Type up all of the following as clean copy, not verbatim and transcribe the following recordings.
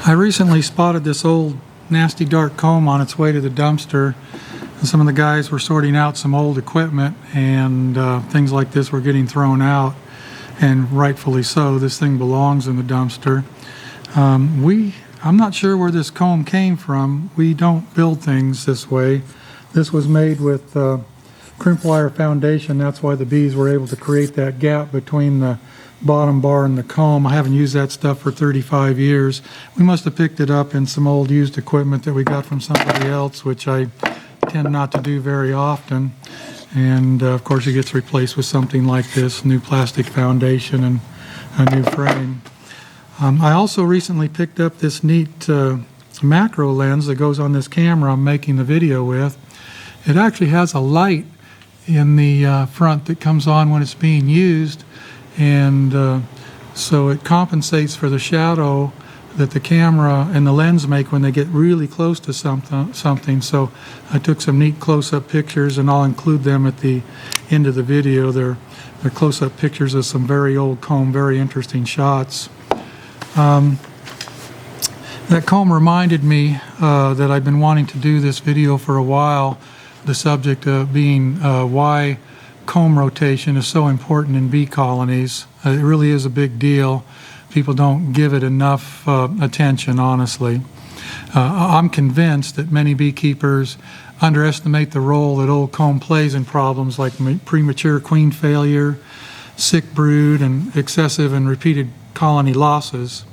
I recently spotted this old nasty dark comb on its way to the dumpster. Some of the guys were sorting out some old equipment, and things like this were getting thrown out, and rightfully so. This thing belongs in the dumpster. I'm not sure where this comb came from. We don't build things this way. This was made with crimp wire foundation. That's why the bees were able to create that gap between the bottom bar and the comb. I haven't used that stuff for 35 years. We must have picked it up in some old used equipment that we got from somebody else, which I tend not to do very often. And of course it gets replaced with something like this, new plastic foundation and a new frame. I also recently picked up this neat macro lens that goes on this camera I'm making the video with. It actually has a light in the front that comes on when it's being used, and so it compensates for the shadow that the camera and the lens make when they get really close to something. So I took some neat close-up pictures, and I'll include them at the end of the video. They're close-up pictures of some very old comb, very interesting shots. That comb reminded me that I've been wanting to do this video for a while, the subject being why comb rotation is so important in bee colonies. It really is a big deal. People don't give it enough attention, honestly. I'm convinced that many beekeepers underestimate the role that old comb plays in problems like premature queen failure, sick brood, and excessive and repeated colony losses.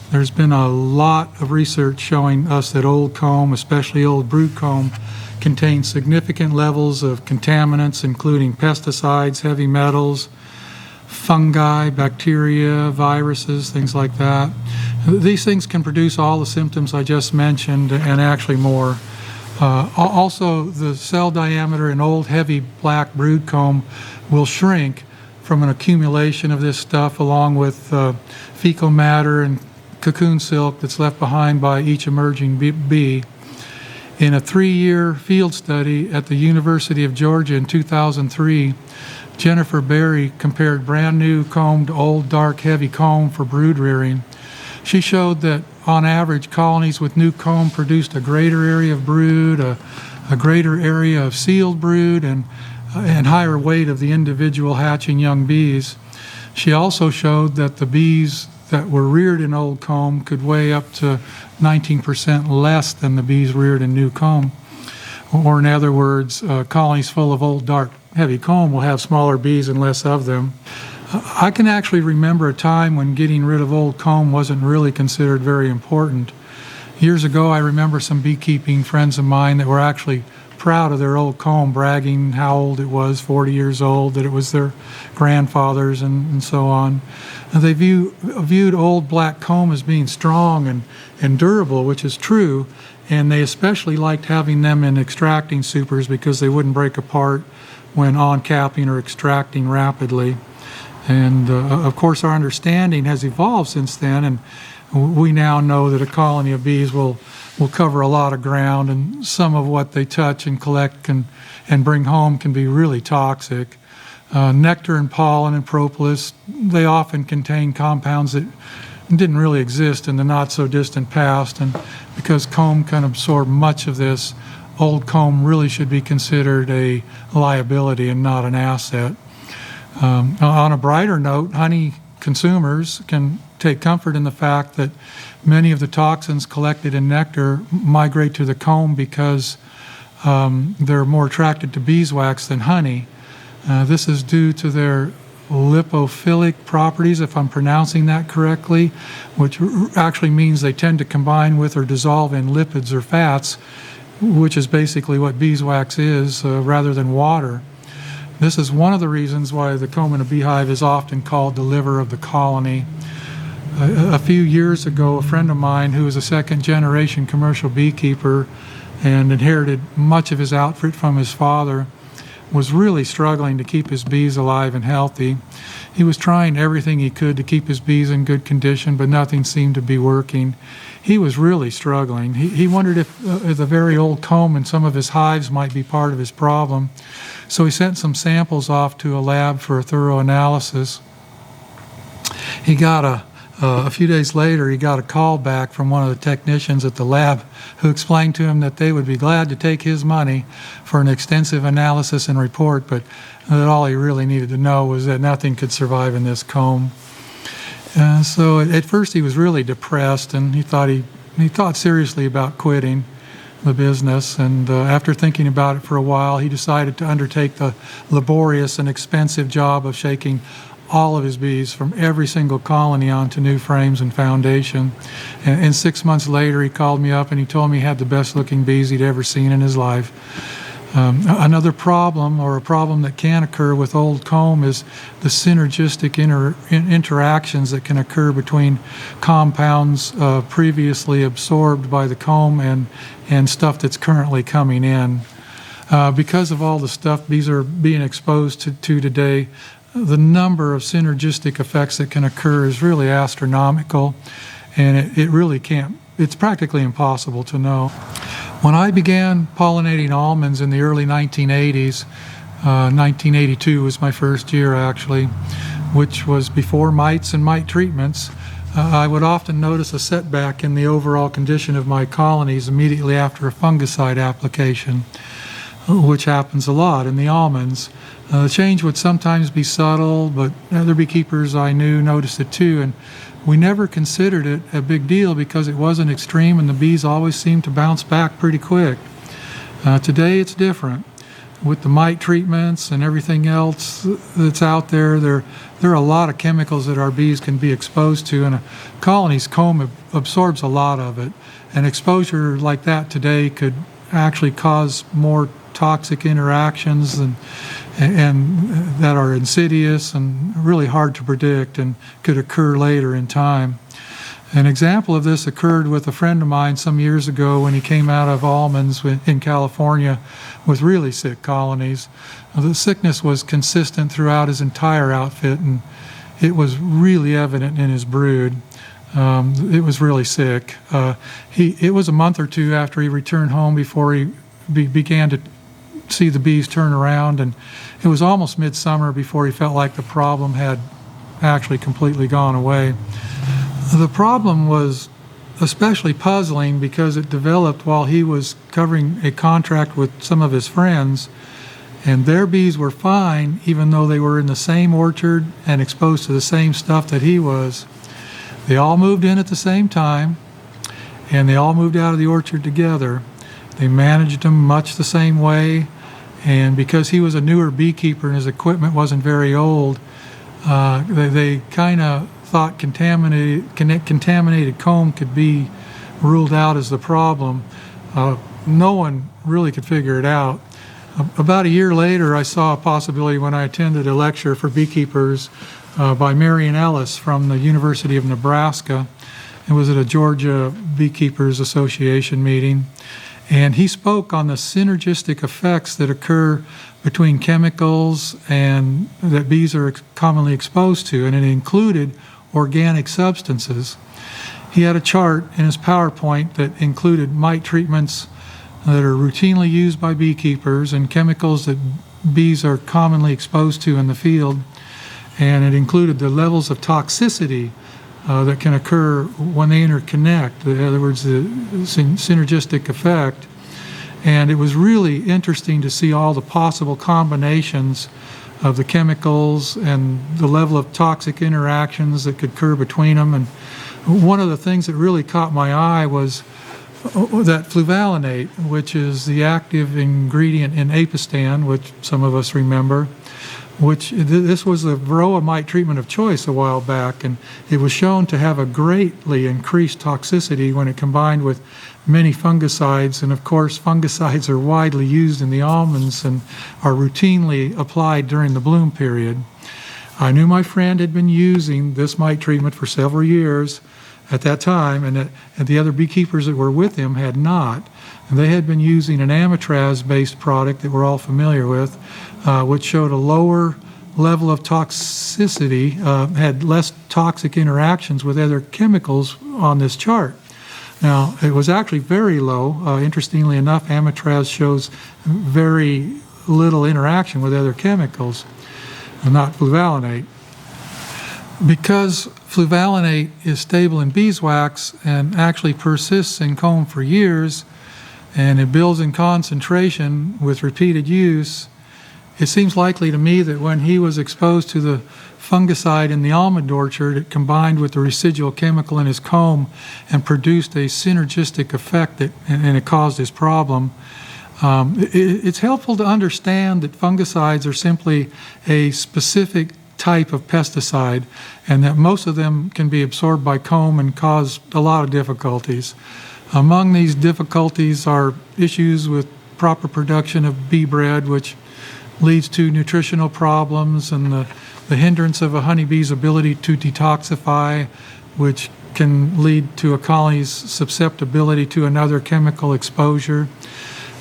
There's been a lot of research showing us that old comb, especially old brood comb, contains significant levels of contaminants, including pesticides, heavy metals, fungi, bacteria, viruses, things like that. These things can produce all the symptoms I just mentioned, and actually more. Also, the cell diameter in old heavy black brood comb will shrink from an accumulation of this stuff, along with fecal matter and cocoon silk that's left behind by each emerging bee. In a 3-year field study at the University of Georgia in 2003, Jennifer Berry compared brand new comb to old dark heavy comb for brood rearing. She showed that on average colonies with new comb produced a greater area of brood, a greater area of sealed brood, and higher weight of the individual hatching young bees. She also showed that the bees that were reared in old comb could weigh up to 19% less than the bees reared in new comb. Or in other words, colonies full of old dark heavy comb will have smaller bees and less of them. I can actually remember a time when getting rid of old comb wasn't really considered very important. Years ago, I remember some beekeeping friends of mine that were actually proud of their old comb, bragging how old it was, 40 years old, that it was their grandfather's, and so on. And they viewed old black comb as being strong and durable, which is true, and they especially liked having them in extracting supers because they wouldn't break apart when on-capping or extracting rapidly. And of course our understanding has evolved since then, and we now know that a colony of bees will cover a lot of ground, and some of what they touch and collect and bring home can be really toxic. Nectar and pollen and propolis, they often contain compounds that didn't really exist in the not so distant past, and because comb can absorb much of this, old comb really should be considered a liability and not an asset. On a brighter note, honey consumers can take comfort in the fact that many of the toxins collected in nectar migrate to the comb because they're more attracted to beeswax than honey. This is due to their lipophilic properties, if I'm pronouncing that correctly, which actually means they tend to combine with or dissolve in lipids or fats, which is basically what beeswax is, rather than water. This is one of the reasons why the comb in a beehive is often called the liver of the colony. A few years ago, a friend of mine who was a second-generation commercial beekeeper and inherited much of his outfit from his father was really struggling to keep his bees alive and healthy. He was trying everything he could to keep his bees in good condition, but nothing seemed to be working. He was really struggling. He wondered if the very old comb in some of his hives might be part of his problem. So he sent some samples off to a lab for a thorough analysis. He got A few days later, he got a call back from one of the technicians at the lab who explained to him that they would be glad to take his money for an extensive analysis and report, but that all he really needed to know was that nothing could survive in this comb. So at first he was really depressed, and he thought seriously about quitting the business, and after thinking about it for a while, he decided to undertake the laborious and expensive job of shaking all of his bees from every single colony onto new frames and foundation. And 6 months later, he called me up and he told me he had the best looking bees he'd ever seen in his life. Another problem, or a problem that can occur with old comb, is the synergistic interactions that can occur between compounds previously absorbed by the comb and stuff that's currently coming in. Because of all the stuff bees are being exposed to today, the number of synergistic effects that can occur is really astronomical, and it really can't, it's practically impossible to know. When I began pollinating almonds in the early 1980s, 1982 was my first year actually, which was before mites and mite treatments, I would often notice a setback in the overall condition of my colonies immediately after a fungicide application, which happens a lot in the almonds. The change would sometimes be subtle, but other beekeepers I knew noticed it too, and we never considered it a big deal because it wasn't extreme and the bees always seemed to bounce back pretty quick. Today it's different. With the mite treatments and everything else that's out there, there are a lot of chemicals that our bees can be exposed to, and a colony's comb absorbs a lot of it. And exposure like that today could actually cause more toxic interactions and that are insidious and really hard to predict and could occur later in time. An example of this occurred with a friend of mine some years ago when he came out of almonds in California with really sick colonies. The sickness was consistent throughout his entire outfit, and it was really evident in his brood. It was really sick. It was a month or two after he returned home before he began to see the bees turn around, and it was almost midsummer before he felt like the problem had actually completely gone away. The problem was especially puzzling because it developed while he was covering a contract with some of his friends, and their bees were fine even though they were in the same orchard and exposed to the same stuff that he was. They all moved in at the same time, and they all moved out of the orchard together. They managed them much the same way, and because he was a newer beekeeper and his equipment wasn't very old, they kind of thought contaminated comb could be ruled out as the problem. No one really could figure it out. About a year later, I saw a possibility when I attended a lecture for beekeepers by Marion Ellis from the University of Nebraska. It was at a Georgia Beekeepers Association meeting. And he spoke on the synergistic effects that occur between chemicals and that bees are commonly exposed to, and it included organic substances. He had a chart in his PowerPoint that included mite treatments that are routinely used by beekeepers and chemicals that bees are commonly exposed to in the field, and it included the levels of toxicity that can occur when they interconnect, in other words, the synergistic effect. And it was really interesting to see all the possible combinations of the chemicals and the level of toxic interactions that could occur between them. And one of the things that really caught my eye was that fluvalinate, which is the active ingredient in apistan, which some of us remember, which this was the varroa mite treatment of choice a while back, and it was shown to have a greatly increased toxicity when it combined with many fungicides. And of course, fungicides are widely used in the almonds and are routinely applied during the bloom period. I knew my friend had been using this mite treatment for several years at that time, and the other beekeepers that were with him had not. And they had been using an amitraz-based product that we're all familiar with, which showed a lower level of toxicity, had less toxic interactions with other chemicals on this chart. Now, it was actually very low. Interestingly enough, amitraz shows very little interaction with other chemicals, not fluvalinate. Because fluvalinate is stable in beeswax and actually persists in comb for years, and it builds in concentration with repeated use, it seems likely to me that when he was exposed to the fungicide in the almond orchard, it combined with the residual chemical in his comb and produced a synergistic effect and it caused his problem. It's helpful to understand that fungicides are simply a specific type of pesticide and that most of them can be absorbed by comb and cause a lot of difficulties. Among these difficulties are issues with proper production of bee bread, which leads to nutritional problems, and the hindrance of a honeybee's ability to detoxify, which can lead to a colony's susceptibility to another chemical exposure.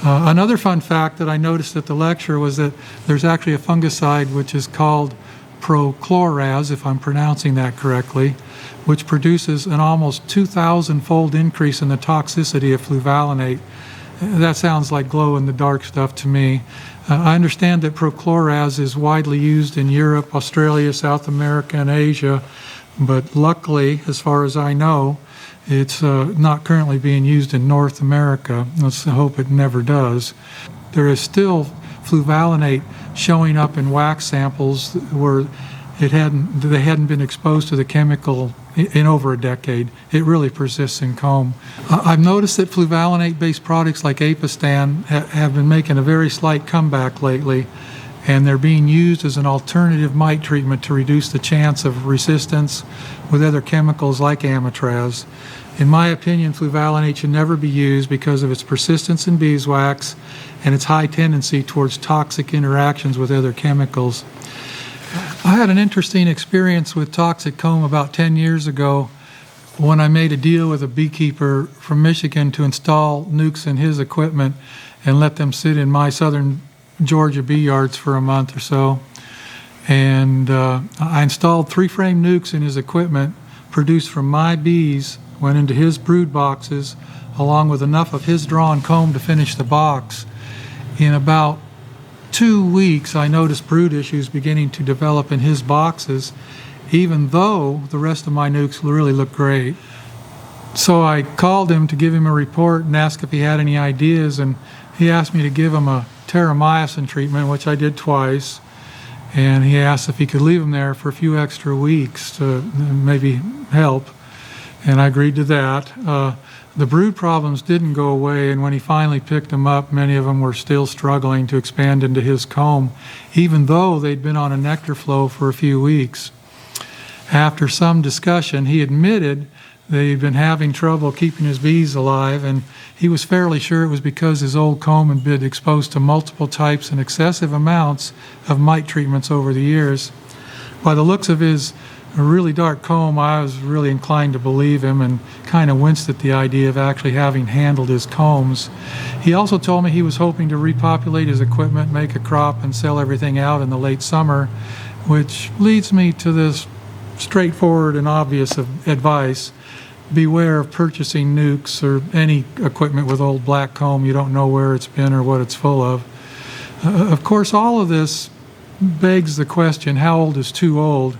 Another fun fact that I noticed at the lecture was that there's actually a fungicide which is called prochloraz, if I'm pronouncing that correctly, which produces an almost 2,000-fold increase in the toxicity of fluvalinate. That sounds like glow-in-the-dark stuff to me. I understand that prochloraz is widely used in Europe, Australia, South America, and Asia, but luckily, as far as I know, it's not currently being used in North America. Let's hope it never does. There is still fluvalinate showing up in wax samples where they hadn't been exposed to the chemical in over a decade. It really persists in comb. I've noticed that fluvalinate-based products like Apistan have been making a very slight comeback lately, and they're being used as an alternative mite treatment to reduce the chance of resistance with other chemicals like amitraz. In my opinion, fluvalinate should never be used because of its persistence in beeswax and its high tendency towards toxic interactions with other chemicals. I had an interesting experience with toxic comb about 10 years ago when I made a deal with a beekeeper from Michigan to install nukes in his equipment and let them sit in my southern Georgia bee yards for a month or so. And I installed 3-frame nukes in his equipment produced from my bees, went into his brood boxes along with enough of his drawn comb to finish the box. In about 2 weeks, I noticed brood issues beginning to develop in his boxes, even though the rest of my nukes really looked great. So I called him to give him a report and asked if he had any ideas, and he asked me to give him a terramycin treatment, which I did twice, and he asked if he could leave him there for a few extra weeks to maybe help, and I agreed to that. The brood problems didn't go away, and when he finally picked them up, many of them were still struggling to expand into his comb, even though they'd been on a nectar flow for a few weeks. After some discussion, he admitted that he'd been having trouble keeping his bees alive, and he was fairly sure it was because his old comb had been exposed to multiple types and excessive amounts of mite treatments over the years. By the looks of his really dark comb, I was really inclined to believe him and kind of winced at the idea of actually having handled his combs. He also told me he was hoping to repopulate his equipment, make a crop, and sell everything out in the late summer, which leads me to this straightforward and obvious advice. Beware of purchasing nukes or any equipment with old black comb. You don't know where it's been or what it's full of. Of course, all of this begs the question, how old is too old?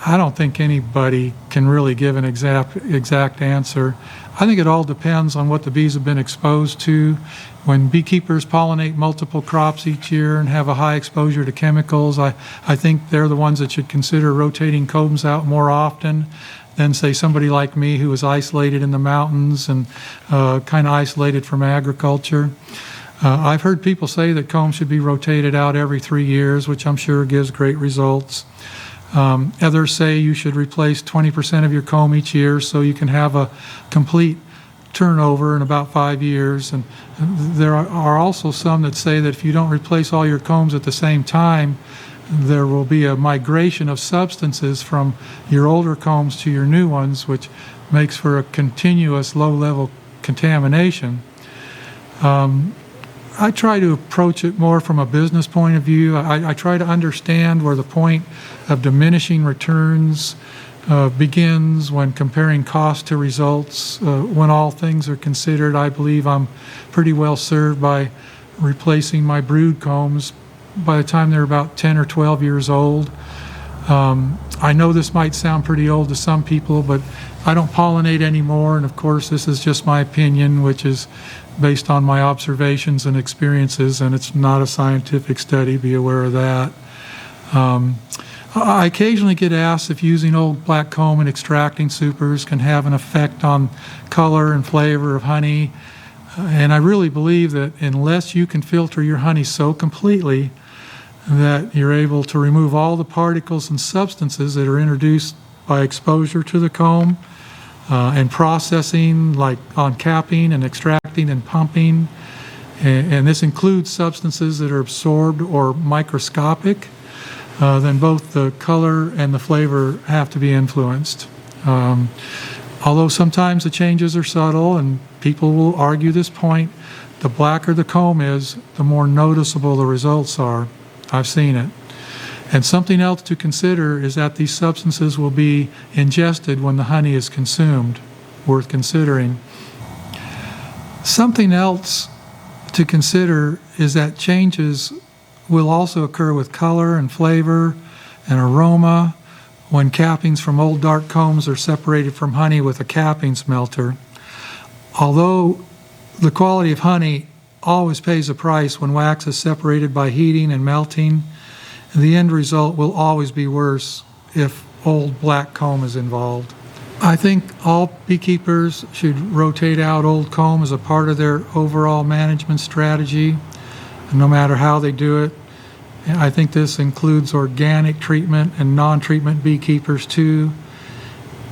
I don't think anybody can really give an exact answer. I think it all depends on what the bees have been exposed to. When beekeepers pollinate multiple crops each year and have a high exposure to chemicals, I think they're the ones that should consider rotating combs out more often than, say, somebody like me who was isolated in the mountains and kind of isolated from agriculture. I've heard people say that combs should be rotated out every 3 years, which I'm sure gives great results. Others say you should replace 20% of your comb each year so you can have a complete turnover in about 5 years. And there are also some that say that if you don't replace all your combs at the same time, there will be a migration of substances from your older combs to your new ones, which makes for a continuous low-level contamination. I try to approach it more from a business point of view. I try to understand where the point of diminishing returns begins when comparing cost to results. When all things are considered, I believe I'm pretty well served by replacing my brood combs by the time they're about 10 or 12 years old. I know this might sound pretty old to some people, but I don't pollinate anymore, and of course this is just my opinion, which is based on my observations and experiences, and it's not a scientific study, be aware of that. I occasionally get asked if using old black comb and extracting supers can have an effect on color and flavor of honey, and I really believe that unless you can filter your honey so completely that you're able to remove all the particles and substances that are introduced by exposure to the comb and processing, like on capping and extracting and pumping, and this includes substances that are absorbed or microscopic, then both the color and the flavor have to be influenced. Although sometimes the changes are subtle, and people will argue this point, the blacker the comb is, the more noticeable the results are. I've seen it. And something else to consider is that these substances will be ingested when the honey is consumed, worth considering. Something else to consider is that changes will also occur with color and flavor and aroma when cappings from old dark combs are separated from honey with a capping smelter. Although the quality of honey always pays a price when wax is separated by heating and melting, the end result will always be worse if old black comb is involved. I think all beekeepers should rotate out old comb as a part of their overall management strategy, no matter how they do it. I think this includes organic treatment and non-treatment beekeepers too.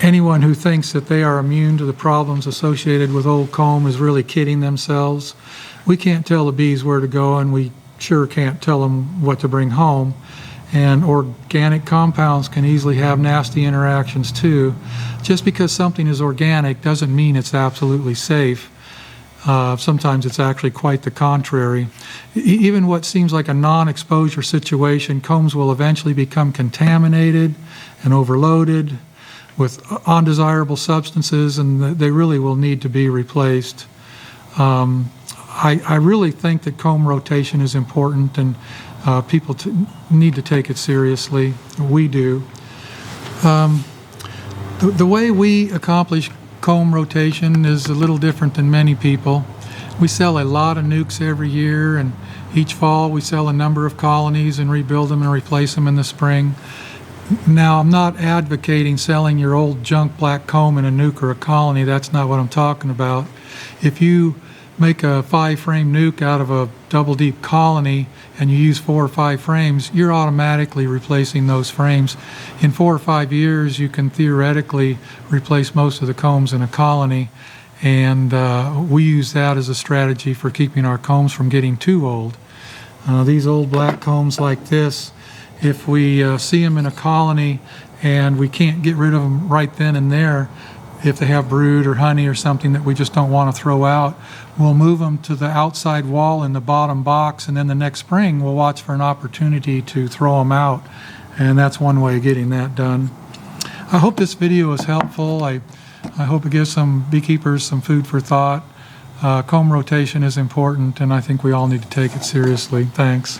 Anyone who thinks that they are immune to the problems associated with old comb is really kidding themselves. We can't tell the bees where to go, and we sure can't tell them what to bring home. And organic compounds can easily have nasty interactions too. Just because something is organic doesn't mean it's absolutely safe. Sometimes it's actually quite the contrary. Even what seems like a non-exposure situation, combs will eventually become contaminated and overloaded with undesirable substances, and they really will need to be replaced. I really think that comb rotation is important, and people need to take it seriously. We do. The way we accomplish comb rotation is a little different than many people. We sell a lot of nukes every year, and each fall we sell a number of colonies and rebuild them and replace them in the spring. Now, I'm not advocating selling your old junk black comb in a nuke or a colony. That's not what I'm talking about. If you make a 5-frame nuke out of a double deep colony and you use 4 or 5 frames, you're automatically replacing those frames. In 4 or 5 years, you can theoretically replace most of the combs in a colony, and we use that as a strategy for keeping our combs from getting too old. These old black combs like this, if we see them in a colony and we can't get rid of them right then and there, if they have brood or honey or something that we just don't want to throw out, we'll move them to the outside wall in the bottom box, and then the next spring we'll watch for an opportunity to throw them out, and that's one way of getting that done. I hope this video is helpful. I hope it gives some beekeepers some food for thought. Comb rotation is important, and I think we all need to take it seriously. Thanks.